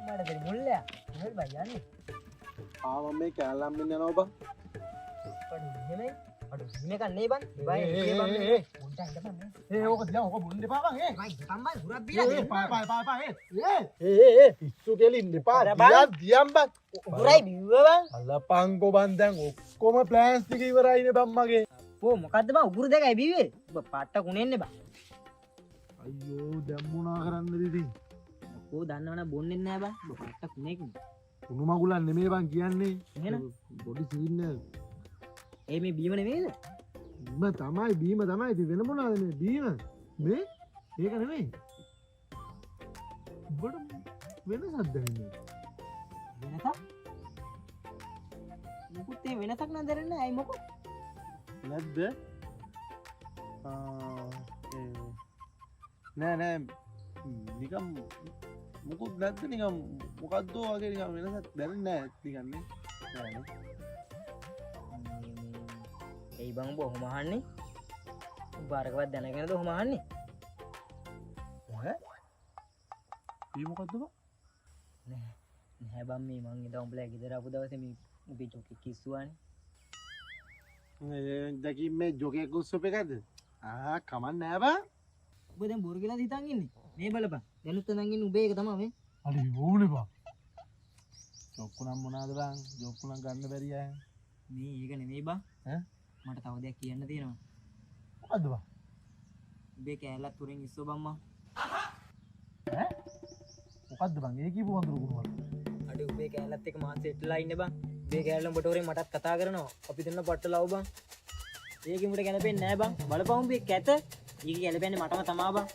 මට දෙන්න මුල්ලයා. මොකද බයි යන්නේ? මේ කැලලම් මෙන්න යනවා බං. අඩු නෙමෙයි. අඩු මේක නේ බං. බයි පොඩ්ඩක් ඉඳපන්. ඕක දිහා ඕක බොන්න එපා බං. බයි ඉඳපන් බයි හුරක් බීලා. පාය. පිස්සු කෙලින්න එපා. දියම් බං. හුරයි බිව්ව බං. අල්ලපංකෝ බං දැන් ඔක්කොම ප්ලෑන්ස් ටික ඉවරයිනේ බං මගේ. පෝ මොකද්ද බං උගුරු දෙකයි බිව්වේ? ඔබ පාට්ට කුණෙන්නේ බං. අයියෝ දැන් මොනා කරන්නද ඉතින්? පෝ දන්නවනම් බොන්නේ නැහැ බං. ඔබ පාට්ට කුණේකින්. කුණු මගුලන් නෙමෙයි බං කියන්නේ. එහෙනම් බොඩි සීන් එක. ඒ මේ බීම නෙමෙයිද? බීම තමයි ඉතින් වෙන මොනවාද මේ බීම? මේ ඒක නෙමෙයි. ඔබට වෙනසක් දැනෙන්නේ. වෙනසක්? මොකුත් ඒ වෙනසක් නෑ ඇයි මොකෝ? නැද්ද? නෑ නිකම් මොකුත් නැද්ද නිකම් මොකද්ද වගේ නිකම් වෙනසක් දැනෙන්නේ නැහැ නිකන් නේ. නෑනේ. එයි බං ඔබ ඔහොම අහන්නේ? ඔබ අරකවත් දැනගෙනද ඔහොම අහන්නේ? ඔය? ඊ මොකද්ද බං? නෑ බං මේ මං ඉඳන් උඹලා ගෙදර ආපු දවසේ මේ උඹේ ජොකේ කිස්සුවානේ. දැකින් මේ ජොකේ කුස්සප එකද? කමන්න නෑ බං. ඔබ දැන් බොරු කියලා හිතන් ඉන්නේ. මේ බලපන්. දැනුත් නම් ඉන්නේ උඹේ එක තමයි මේ. අලි ඕනේ බං. ජොක්කු නම් මොනවාද බං? ජොක්කු නම් ගන්න බැරි අය. මේ ඒක නෙමෙයි බං. ඈ? මට තව දෙයක් කියන්න තියෙනවා. මොකද්ද බං? උඹේ කෑල්ලක් තුරෙන් ඉස්සෝ බං මං. ඈ? මොකද්ද බං? ඒ කියපු වඳුරු කුණුවල. අඩේ උඹේ කෑල්ලත් එක්ක මාත් සෙට්ලා ඉන්න බං. උඹේ කෑල්ල උඹට ඔරේ මටත් කතා කරනවා. අපි දෙන්න පට්ටලව බං. ඒක උඹට ගැලපෙන්නේ නෑ බං. බලපන් උඹේ කැත. ඊක ගැලපෙන්නේ මටම තමා බං.